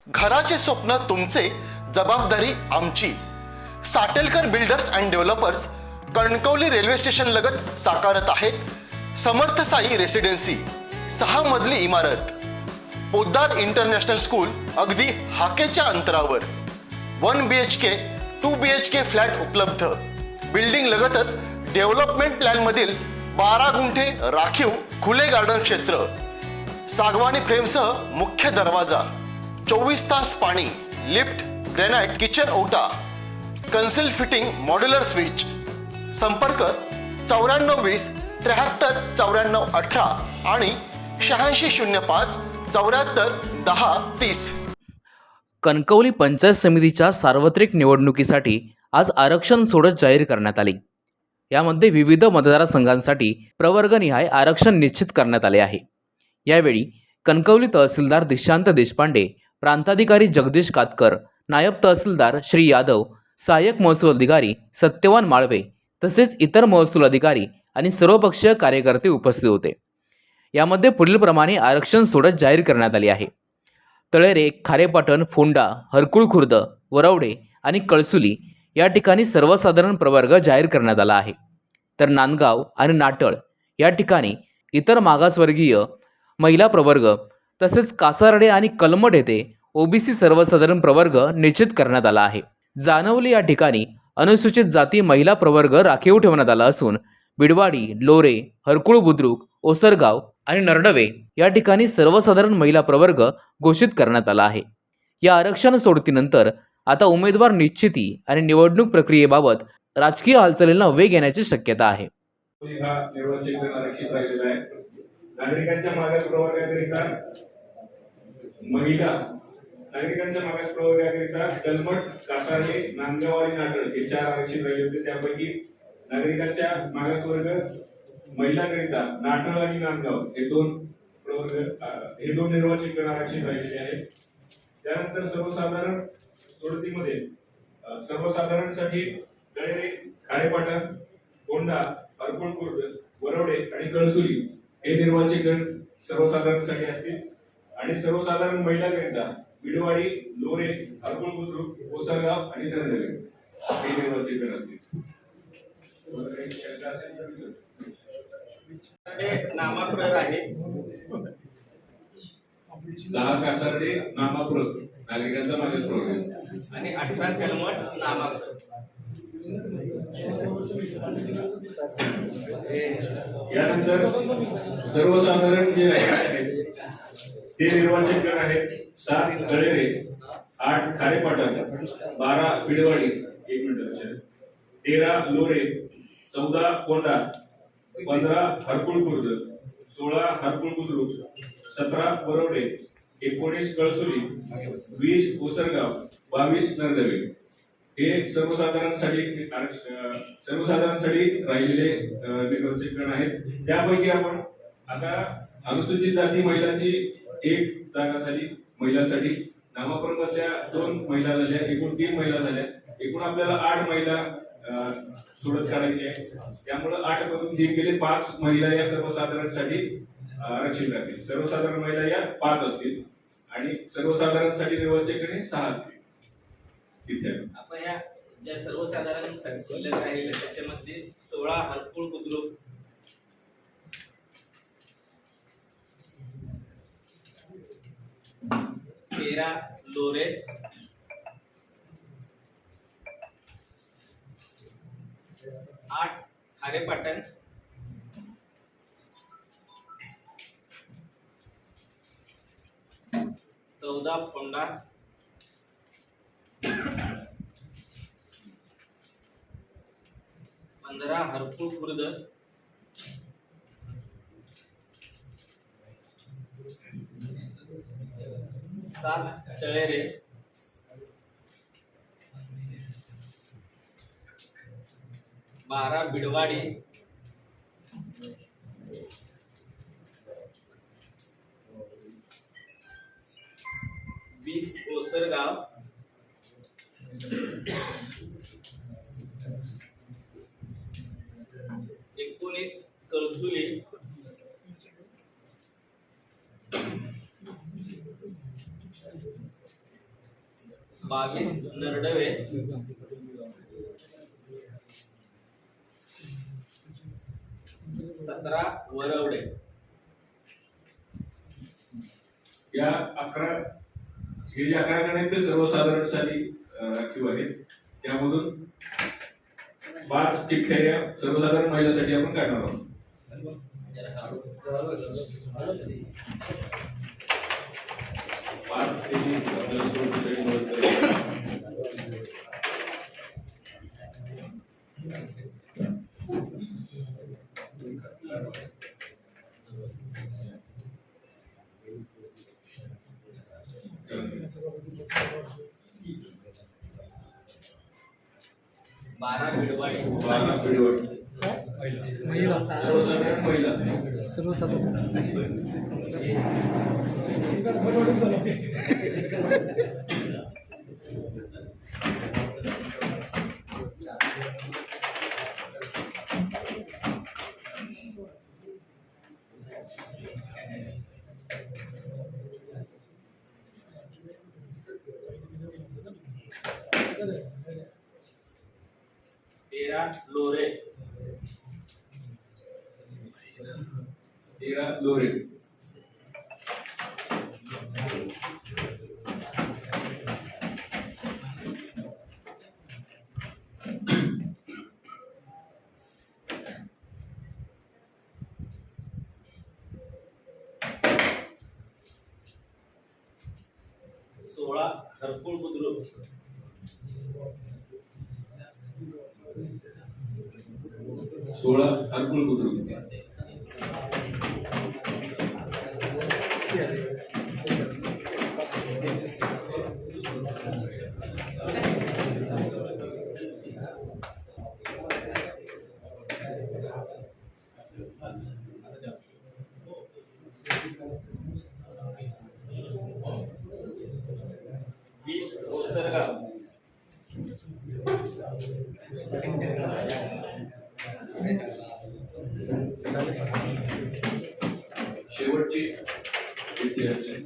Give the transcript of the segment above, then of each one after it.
घराचे स्वप्न तुमचे, जबाबदारी आमची. Satelkar builders and developers Kankavli railway station लगत साकारत आहेत समर्थ साई रेसिडेन्सी, 6 मजली इमारत. पोद्दार इंटरनॅशनल स्कूल अगदी हाकेच्या अंतरावर. 1 BHK 2 BHK फ्लॅट उपलब्ध. बिल्डिंग लगतच डेव्हलपमेंट प्लॅन मधील 12 गुंठे राखीव खुले गार्डन क्षेत्र. सागवानी फ्रेमसह मुख्य दरवाजा. 24 तास पाणी, लिफ्ट, ग्रेनाइट किचन ओटा, कन्सिल फिटिंग मॉड्युलर स्विच. संपर्क 9420 73 94 18 आणि 8605 74 10 30. कणकवली पंचायत समितीच्या सार्वत्रिक निवडणुकीसाठी आज आरक्षण सोडत जाहीर करण्यात आली. यामध्ये विविध मतदारसंघांसाठी प्रवर्गनिहाय आरक्षण निश्चित करण्यात आले आहे. यावेळी कणकवली तहसीलदार दिशांत देशपांडे, प्रांताधिकारी जगदीश कातकर, नायब तहसीलदार श्री यादव, सहाय्यक महसूल अधिकारी सत्यवान माळवे तसेच इतर महसूल अधिकारी आणि सर्वपक्षीय कार्यकर्ते उपस्थित होते. यामध्ये पुढीलप्रमाणे आरक्षण सोडत जाहीर करण्यात आली आहे. तळेरे, खारेपाटण, फोंडा, हरकुळ खुर्द, वरवडे आणि कळसुली या ठिकाणी सर्वसाधारण प्रवर्ग जाहीर करण्यात आला आहे. तर नांदगाव आणि नाटळ या ठिकाणी इतर मागासवर्गीय महिला प्रवर्ग तसेच कासारडे आणि कलमड येथे OBC सर्वसाधारण प्रवर्ग निश्चित करण्यात आला आहे. जानवली या ठिकाणी अनुसूचित जाती महिला प्रवर्ग राखीव ठेवण्यात आला असून बिडवाडी, लोरे, हरकुळ बुद्रुक, ओसरगाव आणि नरडवे या ठिकाणी सर्वसाधारण महिला प्रवर्ग घोषित करण्यात आला आहे. या आरक्षण सोडतीनंतर आता उमेदवार निश्चिती आणि निवडणूक प्रक्रियेबाबत राजकीय हालचालींना वेग येण्याची शक्यता आहे. नागरिकांच्या मागास प्रवर्गाकरिता महिला, नागरिकांच्या मागास प्रवर्गाकरिता कलमट, कासारे, नांदगाव आणि नाटळ हे 4 आरक्षित राहिले होते. त्यापैकी नागरिकांच्या मागास वर्ग महिलांकरिता नाटळ आणि नांदगाव हे 2 प्रवर्ग हे 2 निर्वाचित आरक्षित राहिलेले आहेत. त्यानंतर सर्वसाधारण सोडतीमध्ये सर्वसाधारणसाठी तळेरे, खारेपाटण, कोंडा, हरकुळ खुर्द, वरवडे आणि कळसुली हे निर्वाचित सर्वसाधारणसाठी असतील आणि सर्वसाधारण महिलांकरिता बिडवाडी, लोरे, हरकुळ बुद्रुक, ओसरगाव आणि नरडवे हे निर्वाचित असतील. नामाप्रत आहे. 10 कासारडे नामाप्रत नागरिकांचा मागास प्रवर्ग आणि 18 कलमट नामाप्रत. यानंतर सर्वसाधारण जे आहेत ते निर्वाचित आहेत 7 तळेरे, 8 खारेपाटण, 12 बिडवाडी, 1 मिनिट, 13 लोरे, 14 कोंडा, 15 हरकुळ खुर्द, 16 हरकुळ बुद्रुक, 17 वरवडे, 19 कळसुली, 20 ओसरगाव, 22 नरदवे हे सर्वसाधारणसाठी राहिलेले निर्वाचित आहेत. त्यापैकी आपण आता अनुसूचित जाती महिलांची 1 जागा झाली. महिलांसाठी नामाप्रत मधल्या 2 महिला झाल्या, एकूण 3 महिला झाल्या. एकूण आपल्याला 8 महिला सोडत काढायची आहे. त्यामुळे 8 मधून 3 गेले, 5 महिला या सर्वसाधारणसाठी आरक्षित राहतील. सर्वसाधारण महिला या 5 असतील आणि सर्वसाधारणसाठी निर्वाचित 6 असतील. आपण या ज्या सर्वसाधारण शिल्लक राहिले त्याच्यामध्ये 16 हरकुळ बुद्रुक, 13 लोरे, 8 खारेपाटण, 14 फोंडा, 15 हरकुळ खुर्द, 7 तळेरे, 12 बिडवाडी, 20 ओसरगाव, 19 कळसुली, 22 नरडवे, 17 वरवडे. या 11 हे जे 11 गण आहेत ते सर्वसाधारणसाठी राखीव आहेत. त्यामधून 5 चिठ्ठ्या या सर्वसाधारण महिलांसाठी आपण काढणार आहोत. पाच ते आपल्याला सुरक्षेसाठी मदत करेल. बारा बिडवाडी, 12 पिढीवर महिला सर्वसाधारण महिला. तेरा लोरे, 13 लोरे. सोळा हरकुळ बुद्रुक, 16 हरकुळ बुद्रुक. वीस ओसरगाव, शेवटची चिठ्ठी असेल.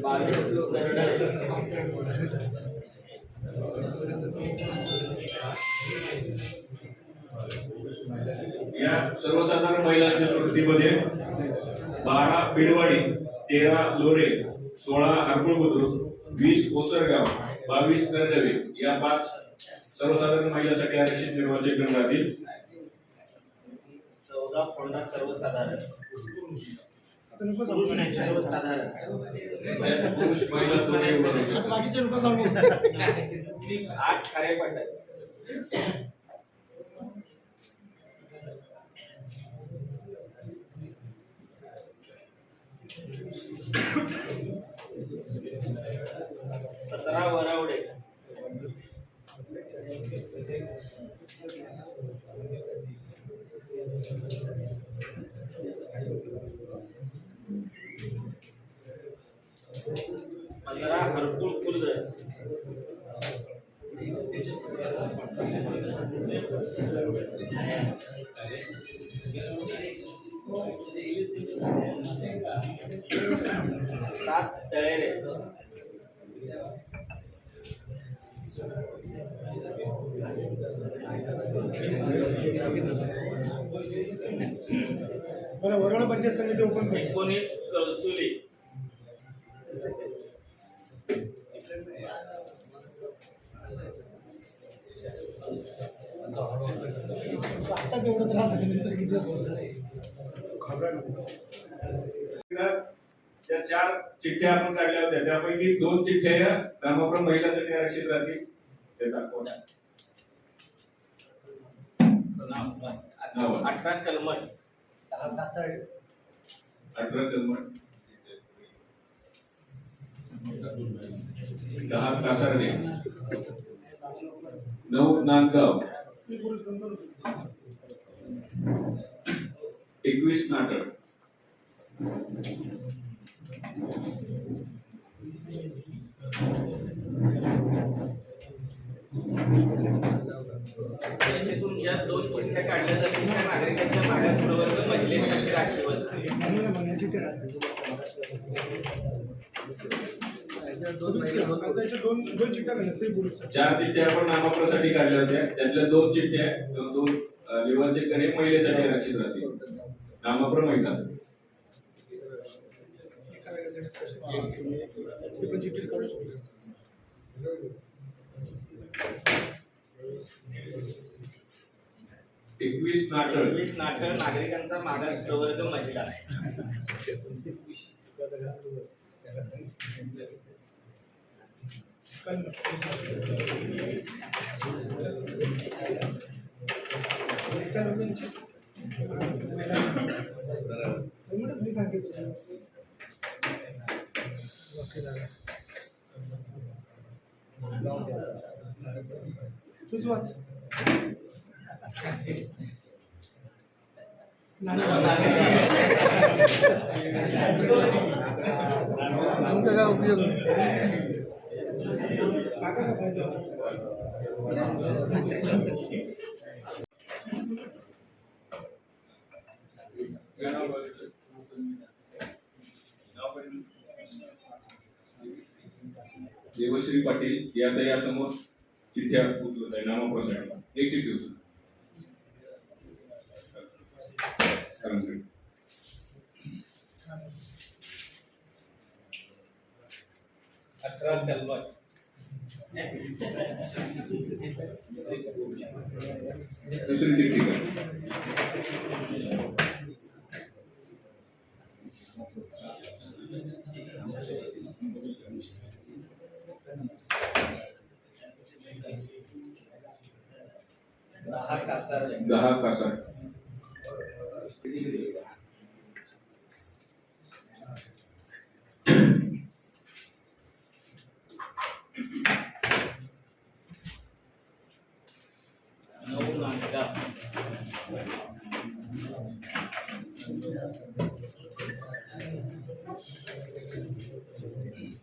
बावीस नरडवे, या सर्वसाधारण महिलांच्या स्मृतीमध्ये 12 पिडवाडी, 13 लोरे, 16 हरकुळ बुद्रुक, 20 ओसरगाव, 22 नरडवे या 5 सर्वसाधारण महिलांसाठी आरक्षित निर्वाचित गण राहतील. 14 फोंडा सर्वसाधारण, पुरुष नाही सर्वसाधारण, त्यात पुरुष महिला दोन्ही उभं राहू शकतात. 8 खारेपाटण, 17 वरवडे, 15 हरकुळ खुर्द, 7 तळेरे, 19 कळसुली, 4 चिठ्ठ्या आपण काढल्या होत्या त्यापैकी 2 चिठ्ठ्या या रामापुरम महिलांसाठी आरक्षित राहतील. ते दाखवा. 18 कलमट, 18 कलमट, 10 कासारणे, 9 नांदगाव, 21 नाटक, 1 त्याच्यातून ज्या 2 चिठ्ठ्या काढल्या जातील त्या नागरिकांच्या मागास प्रवर्ग महिलेसाठी राखीव असतील. दोन चिठ्ठ्या स्त्री पुरुष 4 चिठ्ठ्या आपण नाममात्रासाठी काढल्या होत्या, त्यातल्या 2 चिठ्ठ्या 2 लिव्हरचे कणे महिलेसाठी आरक्षित राहतील. नाममात्र महिला ते पण चिठ्ठी काढू शकतो. 21 नाटळ 21 नाटळ नागरिकांचा मागास प्रवर्ग महिला. मी सांगितलं तूच वाच. आमचा काय उपयोग देवश्री पाटील या समोर चिठ्ठ्या उचलत आहे नाममात्रासाठी. एक चिठ्ठी उचल. दुसरी चिठ्ठी का? दहा कासार 10 कासार.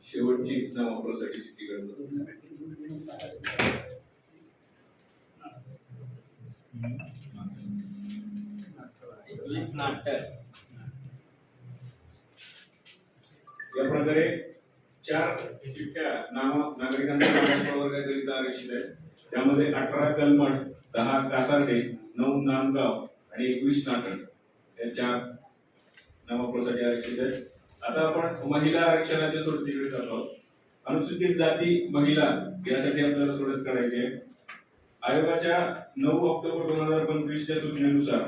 शेवटची नाममात्रासाठी चिठ्ठी करतो. 21 नाटक. या प्रकारे 4 चिठ्ठ्या नागरिकांच्या मागास प्रवर्गाकरिता आरक्षित आहेत. त्यामध्ये 18 कलमठ, 10 कासारडे, 9 नांदगाव आणि 21 नाटक या 4 नाममात्रासाठी आरक्षित आहेत. आता आपण महिला आरक्षणाच्या सोडतीकडे जातो आहोत. अनुसूचित जाती महिला यासाठी आपल्याला सोडत करायची आहे. आयोगाच्या 9 ऑक्टोबर 2025 च्या सूचनेनुसार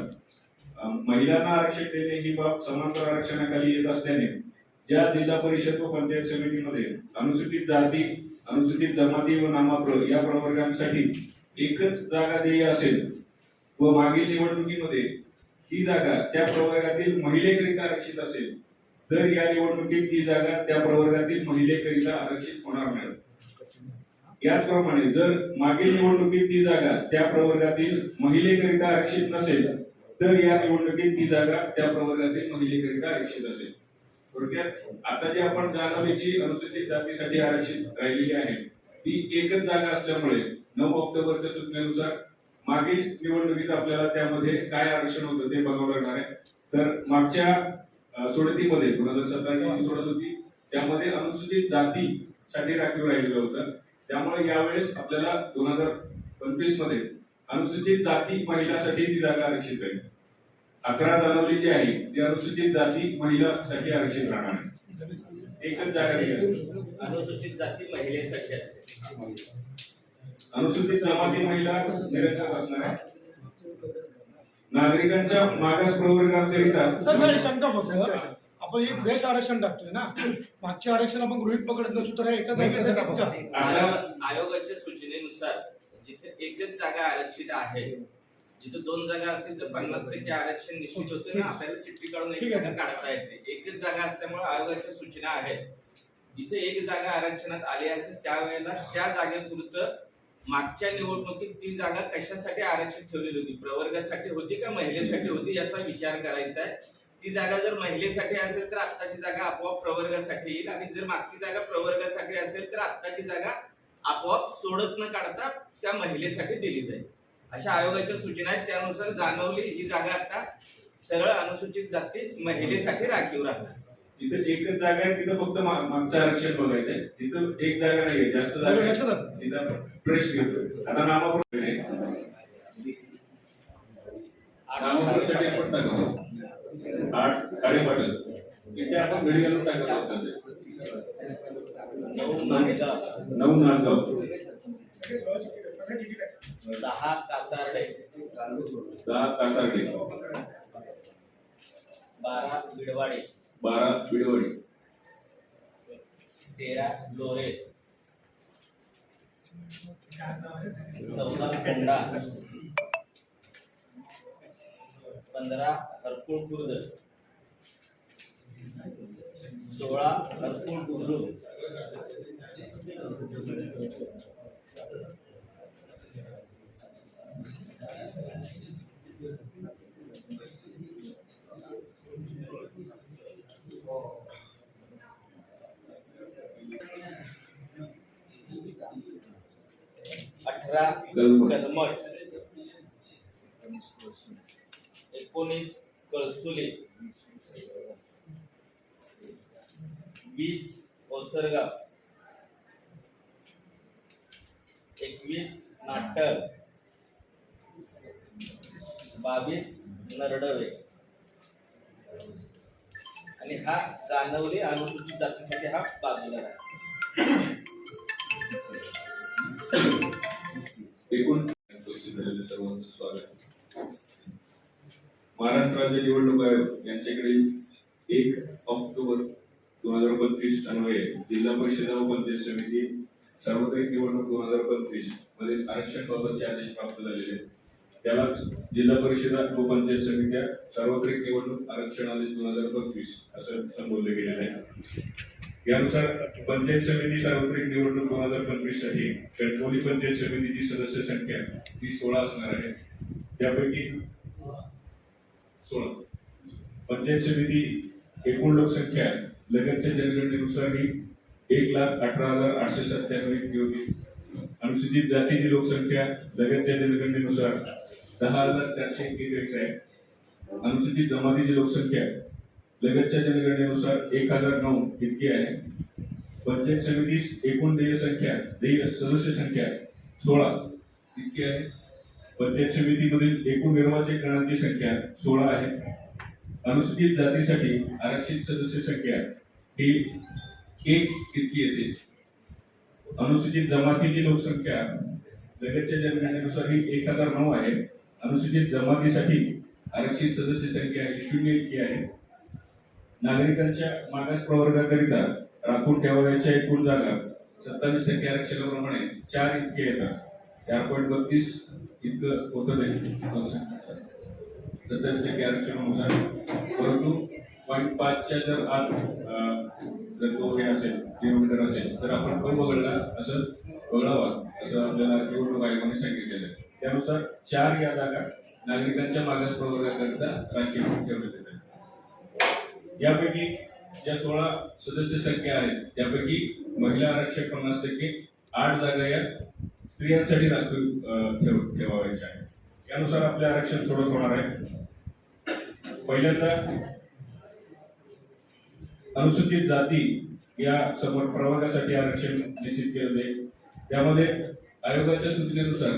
महिलांना आरक्षण देणे ही बाब समांतर आरक्षणाखाली येत असल्याने ज्या जिल्हा परिषद व पंचायत समितीमध्ये अनुसूचित जाती, अनुसूचित जमाती व नाममात्र या प्रवर्गांसाठी एकच जागा देय असेल व मागील निवडणुकीमध्ये ती जागा त्या प्रवर्गातील महिलेकरिता आरक्षित असेल तर या निवडणुकीत ती जागा त्या प्रवर्गातील महिलेकरिता आरक्षित होणार नाही. याचप्रमाणे जर मागील निवडणुकीत ती जागा त्या प्रवर्गातील महिलेकरिता आरक्षित नसेल तर या निवडणुकीत ती जागा त्या प्रवर्गातील महिलेकरिता आरक्षित असेल. थोडक्यात आता जी आपण जाणवलीची अनुसूचित जातीसाठी आरक्षित राहिलेली आहे ती एकच जागा असल्यामुळे 9 ऑक्टोबरच्या सूचनेनुसार मागील निवडणुकीत आपल्याला त्यामध्ये काय आरक्षण होतं ते बघावं लागणार आहे. तर मागच्या सोडतीमध्ये 2017 ची सोडत होती त्यामध्ये अनुसूचित जातीसाठी राखीव राहिलेलं होतं. त्यामुळे यावेळेस आपल्याला 2025 मध्ये अनुसूचित जाती महिलासाठी ती जागा आरक्षित राहील. 11 जानेवारी जी आहे ती अनुसूचित जाती महिलासाठी आरक्षित राहणार आहे. एकच जागा दिली असेल. अनुसूचित जाती महिलेसाठी असेल. अनुसूचित जमाती महिला निरंतर असणार आहे. नागरिकांच्या मागास प्रवर्गाकरिता सर शंका फक्त आपण एक फ्रेश आरक्षण टाकतोय ना, मागचे आरक्षण आपण गृहीत पकडत नसू तर एका जागेसाठीच का? आयोगाच्या सूचनेनुसार जिथे एकच जागा आरक्षित आहे, जिथे 2 जागा असतील तर 50% आरक्षण निश्चित होते ना, आपल्याला चिठ्ठी काढून एक जागा काढता येते. एकच जागा असल्यामुळे आयोगाच्या सूचना आहेत जिथे एक जागा आरक्षणात आली असेल त्यावेळेला त्या जागेपुरतं मागच्या निवडणुकीत ती जागा कशासाठी आरक्षित ठेवलेली होती, प्रवर्गासाठी होती का महिलेसाठी होती याचा विचार करायचा आहे. ती जागा जर महिलेसाठी असेल तर आत्ताची जागा आपोआप प्रवर्गासाठी येईल आणि जर मागची जागा प्रवर्गासाठी असेल तर आत्ताची जागा आपोआप सोडत न काढता त्या महिलेसाठी दिली जाईल. अशा आयोगाच्या सूचना आहेत. त्यानुसार जानवली ही जागा आता सरळ अनुसूचित जाती महिलेसाठी राखीव राहणार. तिथं एकच जागा आहे, तिथं फक्त मागचं आरक्षण बघायचंय. तिथं एक जागा नाहीये, जास्त जागा आहे. लक्षात आलं. तिथं प्रश्न घेतोय. आता नामाप्रमाणे नामाप्रमाणे आपण टाकतो 8 खाडेपाटण तिथे आपण घडी घालून टाकतो. 9 नांदगाव 10 कासारडे 10 कासारडे 12 बिडवाडे 12 बिडवडी 13 लोरे 14 कोंडा 15 हरकुळ खुर्द 16 हरकुळ बुद्रुक 18 कलमठ 19 कळसुले 20 ओसरगाव 21 नाटक 22 नरडवे आणि हा जानवली अनुसूचित जातीसाठी हा बाजूला आहे. एकूण उपस्थित झालेले सर्वांचं स्वागत. महाराष्ट्र राज्य निवडणूक आयोग यांच्याकडे 1 ऑक्टोबर 2025 अन्वये जिल्हा परिषद व पंचायत समिती सार्वत्रिक निवडणूक 2025 मध्ये आरक्षण बाबतचे आदेश प्राप्त झालेले आहेत. त्यालाच जिल्हा परिषद व पंचायत समित्या सार्वत्रिक निवडणूक आरक्षण आदेश 2025 असं संबोधले गेलेले आहे. यानुसार पंचायत समिती सार्वत्रिक निवडणूक 2025 साठी कणकवली पंचायत समितीची सदस्य संख्या ही 16 असणार आहे. त्यापैकी 16 पंचायत समिती एकूण लोकसंख्या लगतच्या जनगणनेनुसार ही 1,18,897 इतकी होती. अनुसूचित जातीची लोकसंख्या लगतच्या जनगणनेनुसार 10,421 आहे. अनुसूचित जमातीची लोकसंख्या लगतच्या जनगणनेनुसार 1,009 इतकी आहे. पंचायत समितीस एकूण देय सदस्य संख्या 16 इतकी आहे. पंचायत समितीमधील एकूण निर्वाचित गणांची संख्या 16 आहे. अनुसूचित जातीसाठी आरक्षित सदस्य संख्या ही 1 इतकी येते. अनुसूचित जमातीची लोकसंख्या लगतच्या जनगणनेनुसार ही 1,009 आहे. अनुसूचित जमातीसाठी आरक्षित सदस्य संख्या ही 0 इतकी आहे. नागरिकांच्या मागास प्रवर्गाकरिता राखून ठेवायच्या एकूण जागा 27% आरक्षणाप्रमाणे 4 इतके येतात. 4.32 इतकं होतं ते 27% आरक्षणानुसार. परंतु 0.5च्या जर आत जर तो हे असेल किलोमीटर असेल तर आपण तो वगळावा असं आपल्याला निवडणूक आयोगाने सांगितलेलं आहे. त्यानुसार 4 या जागा नागरिकांच्या मागास प्रवर्गाकरिता राखीव ठेवण्यात येतात. यापैकी ज्या 16 सदस्य संख्या आहेत त्यापैकी महिला आरक्षण 50%, 8 जागा या स्त्रियांसाठी राखीव ठेवायच्या आहेत. यानुसार आपले आरक्षण सोडत होणार आहे. पहिल्यांदा अनुसूचित जाती या समोर प्रवर्गासाठी आरक्षण निश्चित केलं जाईल. त्यामध्ये आयोगाच्या सूचनेनुसार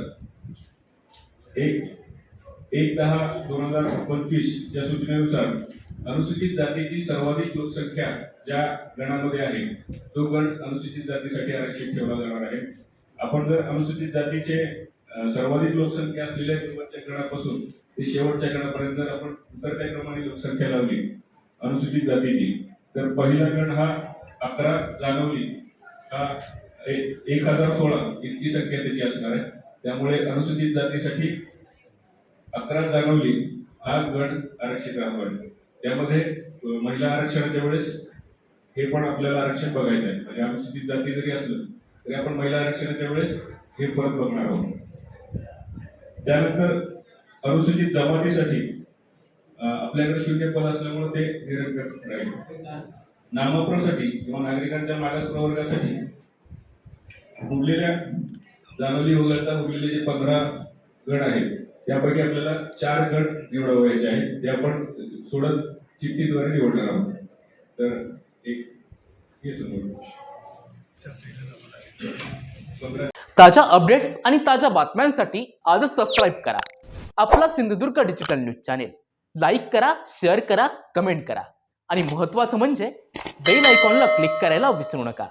1/10/2025 च्या सूचनेनुसार अनुसूचित जातीची सर्वाधिक लोकसंख्या ज्या गणामध्ये आहे तो गण अनुसूचित जातीसाठी आरक्षित ठेवला जाणार आहे. आपण जर अनुसूचित जातीचे सर्वाधिक लोकसंख्या असलेल्या शेवटच्या गणापासून ते शेवटच्या गणापर्यंत जर आपण उतरत्या क्रमाने लोकसंख्या लावली अनुसूचित जातीची तर पहिला गण हा 11 जानवली हा 1,016 इतकी संख्या त्याची असणार आहे. त्यामुळे अनुसूचित जातीसाठी 11 जानवली हा गण आरक्षित राहणार आहे. त्यामध्ये महिला आरक्षणाच्या वेळेस हे पण आपल्याला आरक्षण बघायचं आहे. म्हणजे अनुसूचित जाती जरी असलं तरी आपण महिला आरक्षणाच्या वेळेस हे परत बघणार आहोत. त्यानंतर अनुसूचित जमातीसाठी आपल्याकडे 0 पद असल्यामुळे ते निरंकुश राहील. नामप्रसाठी किंवा नागरिकांच्या मागास प्रवर्गासाठी उरलेल्या जानवली वगळता उरलेले जे 15 गट आहेत त्यापैकी आपल्याला 4 गट निवडावयाचे आहेत ते आपण सोडत चिठ्ठीद्वारे निवडणार आहोत. तर एक हे समोर ताज्या अपडेट्स आणि ताज्या बातम्यांसाठी आजच सबस्क्राईब करा आपला Sindhudurg digital news channel. Like करा, शेअर करा, कमेंट करा आणि महत्त्वाचं म्हणजे बेल आयकॉनला क्लिक करायला विसरू नका.